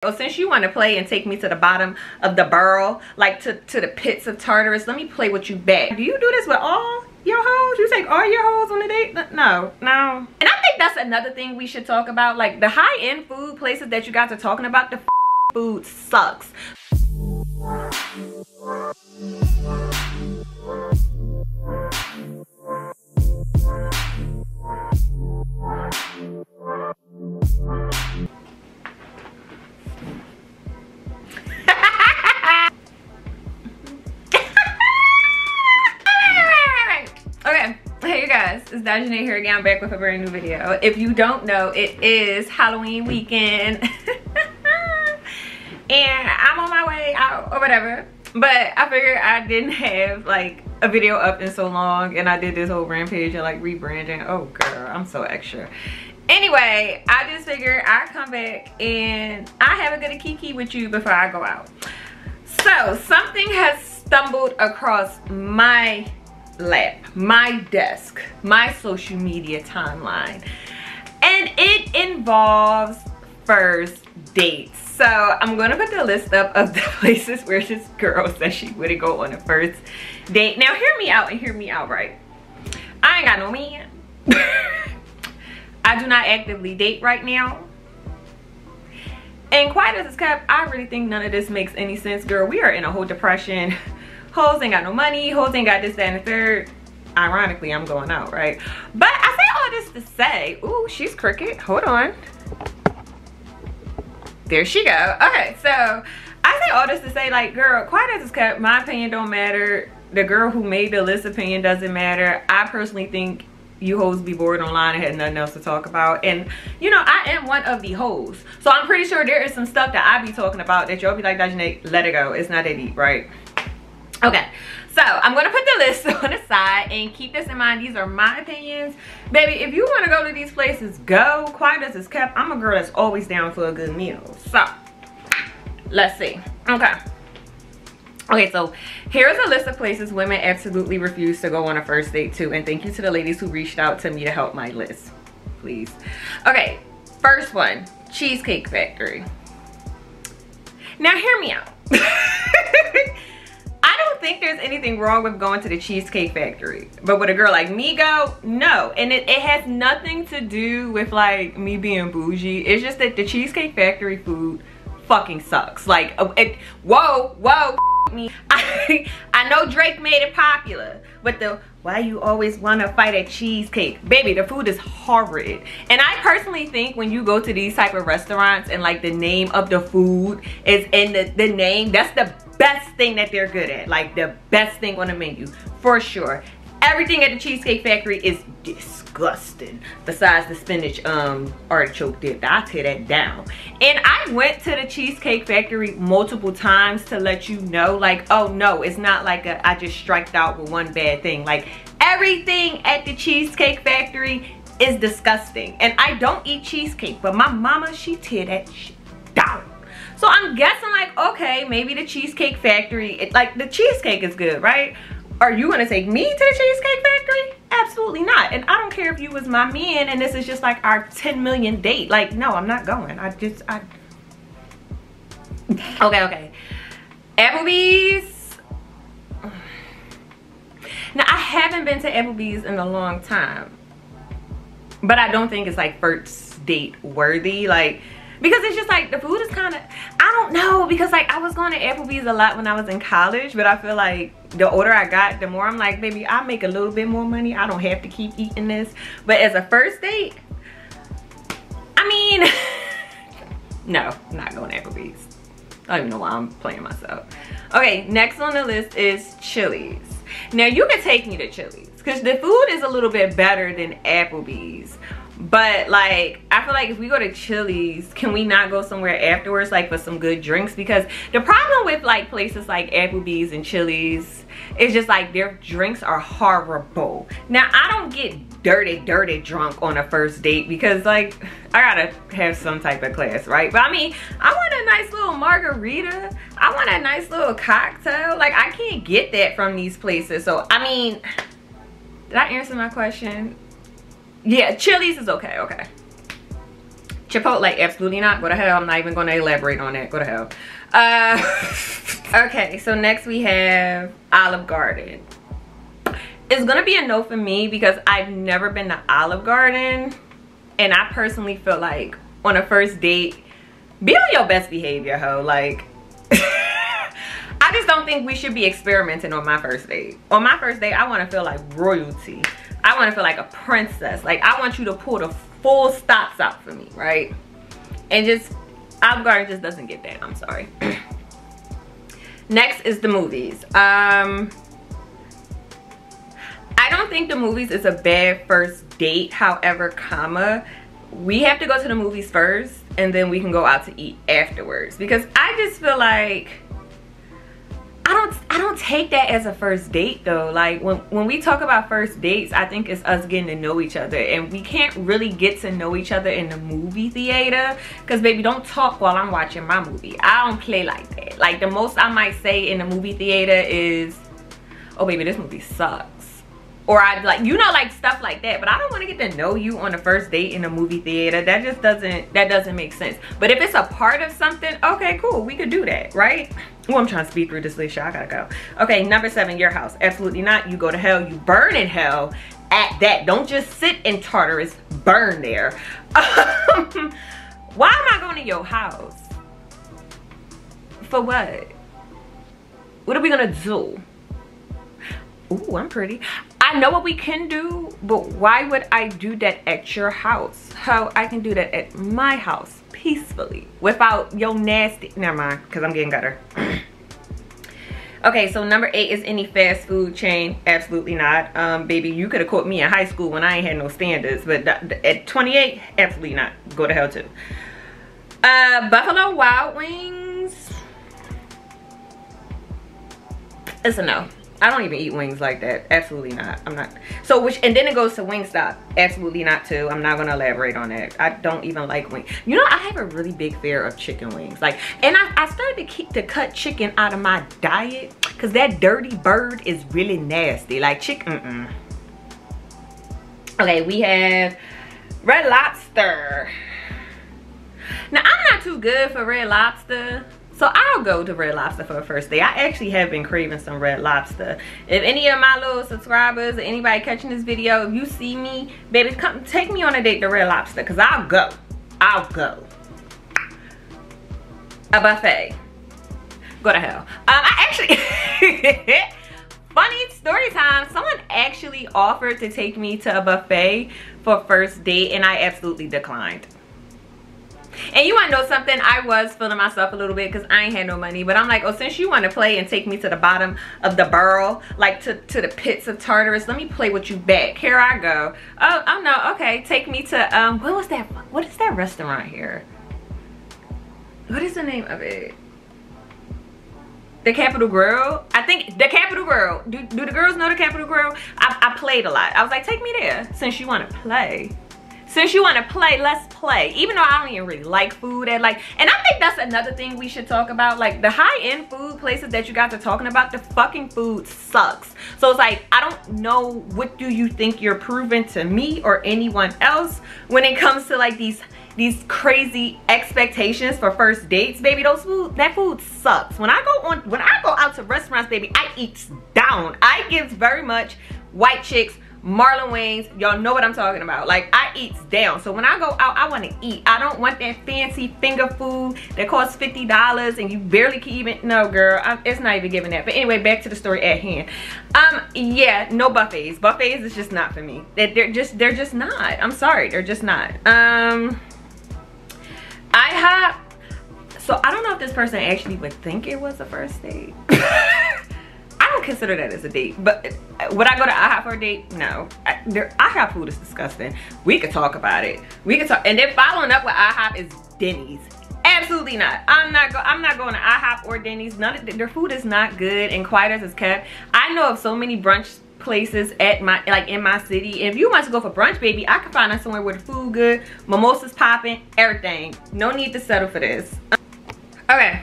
Oh, since you want to play and take me to the bottom of the barrel, like to the pits of Tartarus, let me play with you back. Do you do this with all your hoes? You take all your hoes on a date? No. And I think that's another thing we should talk about. Like the high-end food places that you guys are talking about, the food sucks. Okay, hey you guys, it's Dajanae here again, back with a brand new video. If you don't know, it is Halloween weekend and I'm on my way out or whatever, but I figured I didn't have like a video up in so long, and I did this whole rampage and like rebranding. Oh girl, I'm so extra. Anyway, I just figured I'd come back and I have a good kiki with you before I go out. So something has stumbled across my lap, my desk, my social media timeline, and it involves first dates. So I'm gonna put the list up of the places where this girl said she wouldn't go on a first date. Now hear me out and hear me out right. I ain't got no man. I do not actively date right now, and quite as it's kept, I really think none of this makes any sense, girl. We are in a whole depression. Hoes ain't got no money, hoes ain't got this, that, and the third. Ironically, I'm going out, right? But I say all this to say, ooh, she's crooked. Hold on. There she go. Okay, so I say all this to say, like, girl, quiet as it's kept, my opinion don't matter. The girl who made the list opinion doesn't matter. I personally think you hoes be bored online and had nothing else to talk about. And, you know, I am one of the hoes. So I'm pretty sure there is some stuff that I be talking about that y'all be like, Dajanae, let it go. It's not that deep, right? Okay, so I'm gonna put the list on the side and keep this in mind. These are my opinions. Baby, if you wanna go to these places, go. Quiet as it's kept, I'm a girl that's always down for a good meal. So, let's see. Okay, so here's a list of places women absolutely refuse to go on a first date to. And thank you to the ladies who reached out to me to help my list, please. Okay, first one, Cheesecake Factory. Now hear me out. I don't think there's anything wrong with going to the Cheesecake Factory, but would a girl like me go? No. And it has nothing to do with like me being bougie. It's just that the Cheesecake Factory food fucking sucks. Like, whoa, me. I know Drake made it popular, but the why you always want to fight at cheesecake, baby, the food is horrid. And I personally think when you go to these type of restaurants and like the name of the food is in the name, that's the best thing that they're good at. Like the best thing on the menu for sure. Everything at the Cheesecake Factory is disgusting besides the spinach artichoke dip. I tear that down. And I went to the Cheesecake Factory multiple times to let you know, like, oh no, it's not like I just striked out with one bad thing. Like everything at the Cheesecake Factory is disgusting. And I don't eat cheesecake, but my mama, she tear that shit down. So I'm guessing like, okay, maybe the Cheesecake Factory, like the cheesecake is good, right? Are you gonna take me to the Cheesecake Factory? Absolutely not. And I don't care if you was my man and this is just like our 10 million date. Like, no, I'm not going. Okay. Applebee's. Now, I haven't been to Applebee's in a long time, but I don't think it's like first date worthy. Like, because it's just like the food is kind of, I don't know, because like I was going to Applebee's a lot when I was in college, but I feel like the older I got, the more I'm like, baby, I make a little bit more money. I don't have to keep eating this. But as a first date, I mean, no, I'm not going to Applebee's. I don't even know why I'm playing myself. Okay, next on the list is Chili's. Now you can take me to Chili's because the food is a little bit better than Applebee's. But like, I feel like if we go to Chili's, can we not go somewhere afterwards, like for some good drinks? Because the problem with like places like Applebee's and Chili's is just like their drinks are horrible. Now I don't get dirty drunk on a first date because like I gotta have some type of class, right? But I mean, I want a nice little margarita. I want a nice little cocktail. Like I can't get that from these places. So I mean, did I answer my question? Yeah, Chili's is okay. Chipotle, absolutely not. Go to hell. I'm not even going to elaborate on that. Go to hell. Okay, so next we have Olive Garden. It's going to be a no for me because I've never been to Olive Garden. And I personally feel like on a first date, be on your best behavior, ho. Like, I just don't think we should be experimenting on my first date. On my first date, I want to feel like royalty. I want to feel like a princess. Like, I want you to pull the full stops out for me, right? And just, Olive Garden just doesn't get that. I'm sorry. Next is the movies. I don't think the movies is a bad first date. However, we have to go to the movies first and then we can go out to eat afterwards, because I just feel like I don't take that as a first date though. Like when we talk about first dates, I think it's us getting to know each other, and we can't really get to know each other in the movie theater, because baby, don't talk while I'm watching my movie. I don't play like that. Like the most I might say in the movie theater is, oh baby, this movie sucks. Or I'd like, you know, like stuff like that. But I don't want to get to know you on the first date in a movie theater. That just doesn't make sense. But if it's a part of something, okay, cool, we could do that, right? Oh, I'm trying to speed through this list, y'all. I gotta go. Okay, number 7, your house. Absolutely not. You go to hell, you burn in hell at that. Don't just sit in Tartarus, burn there. Why am I going to your house? For what? What are we gonna do? Ooh, I'm pretty. I know what we can do, but why would I do that at your house? How I can do that at my house peacefully without your nasty, never mind, because I'm getting gutter. Okay, so number 8 is any fast food chain. Absolutely not. Baby, you could have caught me in high school when I ain't had no standards, but at 28, absolutely not. Go to hell too. Buffalo Wild Wings. It's a no. I don't even eat wings like that. Absolutely not. I'm not. So and then it goes to Wingstop. Absolutely not too. I'm not gonna elaborate on that. I don't even like wings. You know, I have a really big fear of chicken wings. Like, and I started to cut chicken out of my diet because that dirty bird is really nasty. Like chicken. Okay, we have Red Lobster. Now I'm not too good for Red Lobster, so I'll go to Red Lobster for a first day. I actually have been craving some Red Lobster. If any of my little subscribers or anybody catching this video, if you see me, baby, come take me on a date to Red Lobster, because I'll go. I'll go. A buffet. Go to hell. I actually, funny story time, someone actually offered to take me to a buffet for first date and I absolutely declined. And you want to know something? I was feeling myself a little bit because I ain't had no money. But I'm like, oh, since you want to play and take me to the bottom of the barrel, like to the pits of Tartarus, let me play with you back. Here I go. Oh no, okay. Take me to, what was that? What is that restaurant here? What is the name of it? The Capital Grille? I think the Capital Grille. Do the girls know the Capital Grille? I played a lot. I was like, take me there since you want to play. Since you want to play, let's play. Even though I don't even really like food and I think that's another thing we should talk about. Like the high-end food places that you guys are talking about, the fucking food sucks. So it's like, I don't know, what do you think you're proving to me or anyone else when it comes to like these crazy expectations for first dates? Baby, that food sucks. When I go out to restaurants, baby, I eat down. I give very much white chicks, Marlon Wayne's, y'all know what I'm talking about. Like, I eat down. So when I go out, I want to eat. I don't want that fancy finger food that costs $50 and you barely can even, no girl, it's not even giving that. But anyway, back to the story at hand. Yeah, no buffets. Buffets is just not for me. They're just not. I'm sorry, they're just not. IHOP. So I don't know if this person actually would think it was a first date. I don't consider that as a date, but would I go to IHOP for a date? No. IHOP food is disgusting. We could talk about it. We could talk, and then following up with IHOP is Denny's. Absolutely not. I'm not going to IHOP or Denny's. Their food is not good, and quiet as it's kept. I know of so many brunch places at in my city. If you want to go for brunch, baby, I can find out somewhere where the food good, mimosas popping, everything. No need to settle for this. Okay.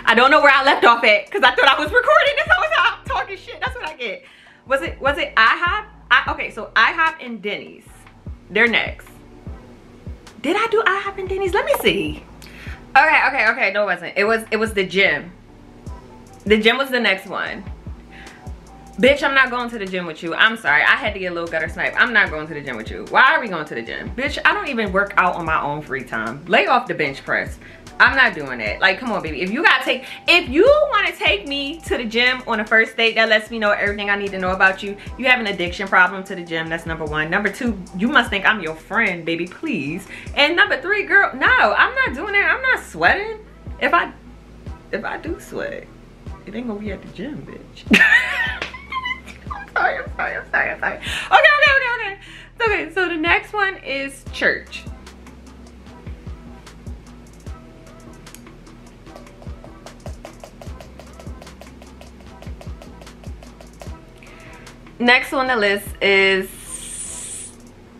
I don't know where I left off at because I thought I was recording this whole time talking shit. That's what I get. Was it IHOP? Okay, so IHOP and Denny's. They're next. Did I do IHOP and Denny's? Let me see. Okay. No, it wasn't. It was the gym. The gym was the next one. Bitch, I'm not going to the gym with you. I'm sorry. I had to get a little gutter snipe. I'm not going to the gym with you. Why are we going to the gym? Bitch, I don't even work out on my own free time. Lay off the bench press. I'm not doing that. Like, come on, baby. If you want to take me to the gym on a first date, that lets me know everything I need to know about you. You have an addiction problem to the gym. That's number one. Number two, you must think I'm your friend, baby, please. And number three, girl, no, I'm not doing that. I'm not sweating. If I do sweat, it ain't gonna be at the gym, bitch. I'm sorry. Okay, so the next one is church. Next on the list is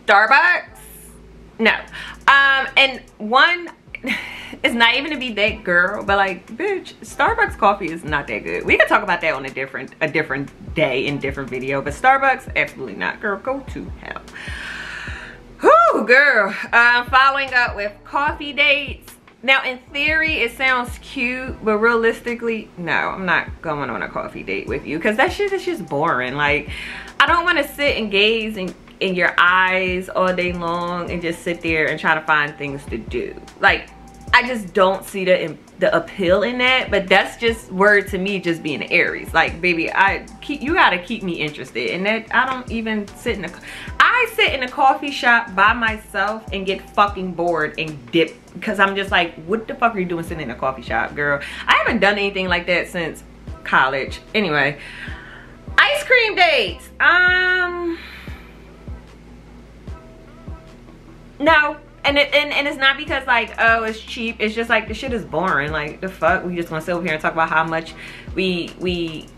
Starbucks. No. And one, it's not even to be that girl, but like, bitch, Starbucks coffee is not that good. We can talk about that on a different day in different video, but Starbucks, absolutely not. Girl, go to hell. Whew, girl. Following up with coffee dates. Now, in theory, it sounds cute, but realistically, no, I'm not going on a coffee date with you because that shit is just boring. Like, I don't want to sit and gaze in your eyes all day long and just sit there and try to find things to do. Like, I just don't see the appeal in that, but that's just word to me just being Aries. Like, baby, you gotta keep me interested. And that I don't even sit I sit in a coffee shop by myself and get fucking bored and dip because I'm just like, what the fuck are you doing sitting in a coffee shop, girl? I haven't done anything like that since college. Anyway, ice cream dates. No. And it's not because like, oh, it's cheap. It's just like the shit is boring. Like, the fuck, we just want to sit over here and talk about how much we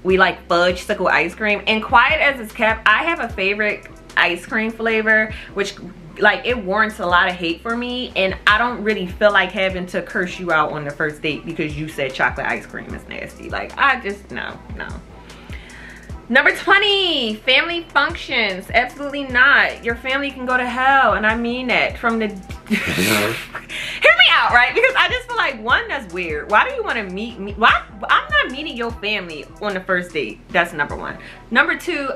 like fudge sickle ice cream. And quiet as it's kept, I have a favorite ice cream flavor, which like it warrants a lot of hate for me, and I don't really feel like having to curse you out on the first date because you said chocolate ice cream is nasty. Like, I just no. Number 20, family functions. Absolutely not. Your family can go to hell, and I mean that from the hear me out, right? Because I just feel like, one, that's weird. Why do you want to meet me? Why? I'm not meeting your family on the first date. That's number one. Number two,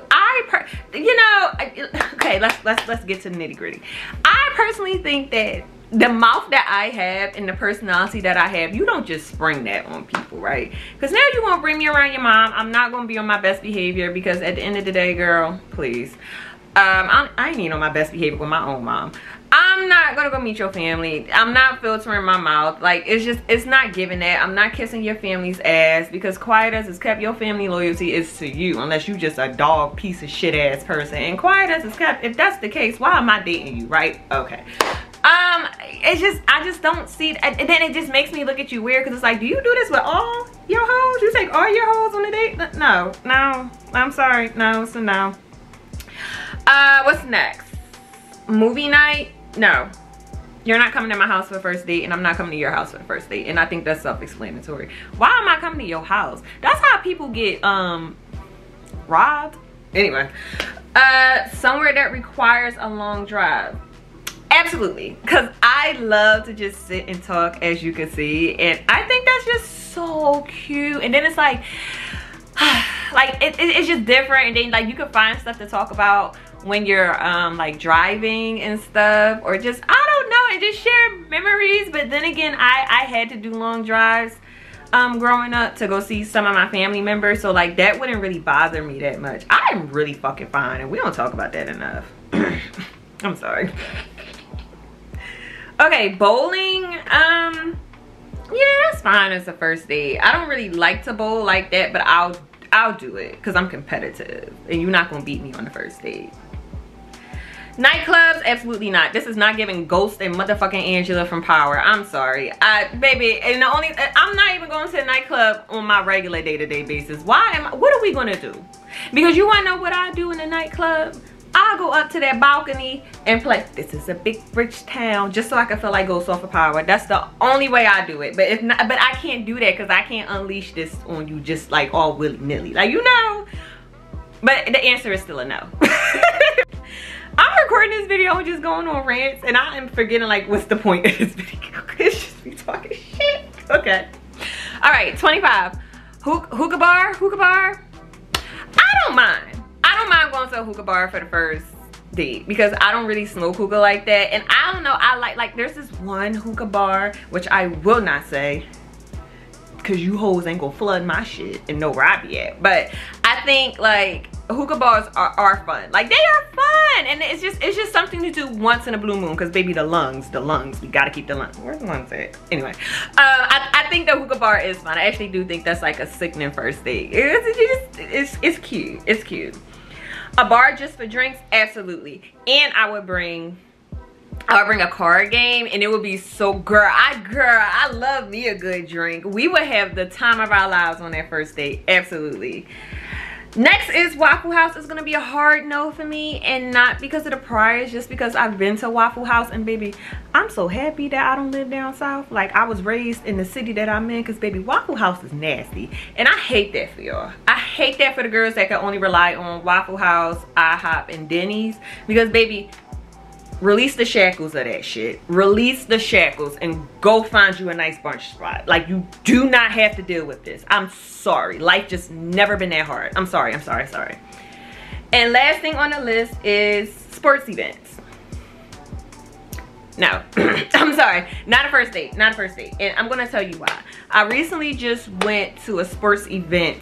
okay, let's get to the nitty-gritty. I personally think that the mouth that I have and the personality that I have, you don't just spring that on people, right? Because now you won't bring me around your mom. I'm not going to be on my best behavior because at the end of the day, girl, please. I ain't even on my best behavior with my own mom. I'm not going to go meet your family. I'm not filtering my mouth. Like, it's not giving that. I'm not kissing your family's ass because quiet as it's kept, your family loyalty is to you unless you just a dog piece of shit ass person. And quiet as it's kept, if that's the case, why am I dating you, right? Okay. I just don't see it. And then it just makes me look at you weird because it's like, do you do this with all your hoes? You take all your hoes on a date? No, I'm sorry, no, so no. What's next? Movie night? No. You're not coming to my house for the first date, and I'm not coming to your house for the first date, and I think that's self-explanatory. Why am I coming to your house? That's how people get robbed. Anyway, somewhere that requires a long drive. Absolutely, because I love to just sit and talk, as you can see, and I think that's just so cute. And then it's like it's just different, and then like you can find stuff to talk about when you're like driving and stuff, or just, I don't know, and just share memories. But then again, I had to do long drives growing up to go see some of my family members, so like that wouldn't really bother me that much. I'm really fucking fine, and we don't talk about that enough. I'm sorry. Okay, bowling. Yeah, that's fine as a first date. I don't really like to bowl like that, but I'll do it because I'm competitive, and you're not gonna beat me on the first date. Nightclubs, absolutely not. This is not giving Ghost and motherfucking Angela from Power. I'm sorry, baby. And I'm not even going to a nightclub on my regular day-to-day basis. What are we gonna do? Because you wanna know what I do in a nightclub? I'll go up to that balcony and play "This Is a Big Rich Town" just so I can feel like Ghost off of Power. That's the only way I do it. But if not, but I can't do that because I can't unleash this on you just like all willy-nilly, like, you know. But the answer is still a no. I'm recording this video and just going on rants, and I am forgetting like what's the point of this video. It's just me talking shit. Okay. All right, 25. Hookah bar. I don't mind going to a hookah bar for the first date because I don't really smoke hookah like that, and I don't know, I like there's this one hookah bar which I will not say because you hoes ain't gonna flood my shit and know where I be at, but I think like hookah bars are fun. Like they are fun, and it's just something to do once in a blue moon because baby, the lungs, we gotta keep the lungs. Where's the lungs at? Anyway, I think the hookah bar is fun. I actually do think that's like a sickening first date. It's cute. It's cute. A bar just for drinks, absolutely. And I would bring a card game, and it would be so girl, I love me a good drink. We would have the time of our lives on that first date, absolutely. Next is Waffle House. Is gonna be a hard no for me, and not because of the price, just because I've been to Waffle House, and baby, I'm so happy that I don't live down south. Like I was raised in the city that I'm in, because baby, Waffle House is nasty, and I hate that for y'all. I hate that for the girls that can only rely on Waffle House, IHOP, and Denny's, because baby, release the shackles of that shit. Release the shackles and go find you a nice brunch spot. Like you do not have to deal with this. I'm sorry. Life just never been that hard. I'm sorry. And last thing on the list is sports events. No, I'm sorry. Not a first date. Not a first date. And I'm gonna tell you why. I recently just went to a sports event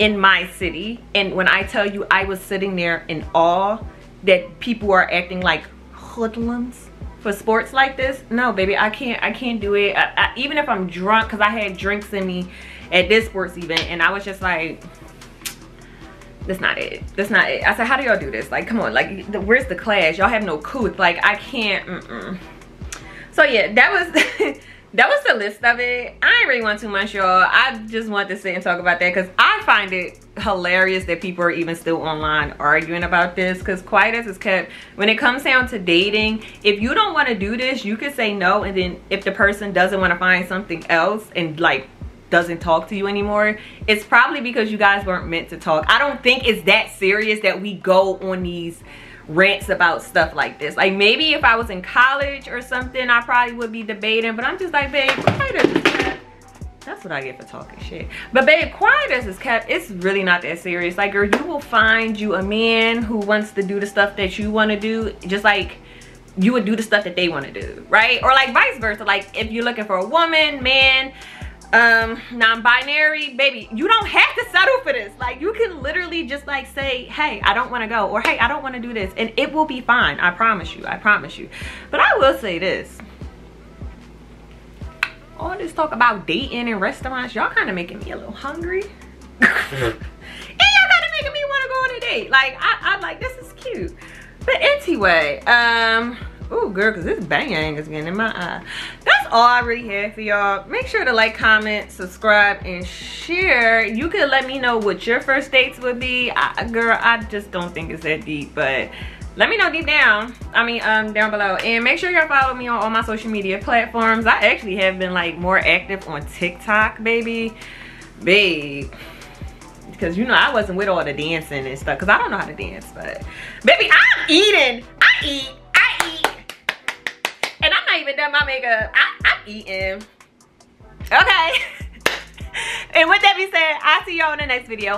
in my city, and when I tell you I was sitting there in awe that people are acting like hoodlums for sports like this. No baby, I can't do it. Even if I'm drunk, because I had drinks in me at this sports event, and I was just like, that's not it. I said, how do y'all do this? Like come on, like where's the class? Y'all have no couth. Like I can't. So yeah, that was that was the list of it. I ain't really want too much, y'all. I just want to sit and talk about that because I find it hilarious that people are even still online arguing about this, because quiet as it's kept, when it comes down to dating, if you don't want to do this, you could say no, and then if the person doesn't want to find something else and like doesn't talk to you anymore, it's probably because you guys weren't meant to talk. I don't think it's that serious that we go on these rants about stuff like this. Like maybe if I was in college or something, I probably would be debating, but I'm just like, babe, quiet as it's kept. That's what I get for talking shit. But babe, quiet as it's kept, it's really not that serious. Like girl, you will find you a man who wants to do the stuff that you want to do, just like you would do the stuff that they want to do, right? Or like vice versa. Like if you're looking for a woman, man, non-binary, baby, you don't have to settle for this. Like you can literally just like say, hey, I don't want to go, or hey, I don't want to do this, and it will be fine. I promise you. But I will say this, all this talk about dating and restaurants, y'all kind of making me a little hungry. And y'all kind of making me want to go on a date. Like I'm like, this is cute. But anyway, oh girl, because this bang is getting in my eye. That's all I really have for y'all. Make sure to like, comment, subscribe, and share. You could let me know what your first dates would be. Girl, I just don't think it's that deep, but let me know deep down. I mean, down below. And make sure y'all follow me on all my social media platforms. I actually have been like more active on TikTok, baby. Babe. Because you know I wasn't with all the dancing and stuff, because I don't know how to dance, but baby, I'm eating. I eat. And I'm not even done my makeup. I'm eating. Okay. And with that being said, I'll see y'all in the next video.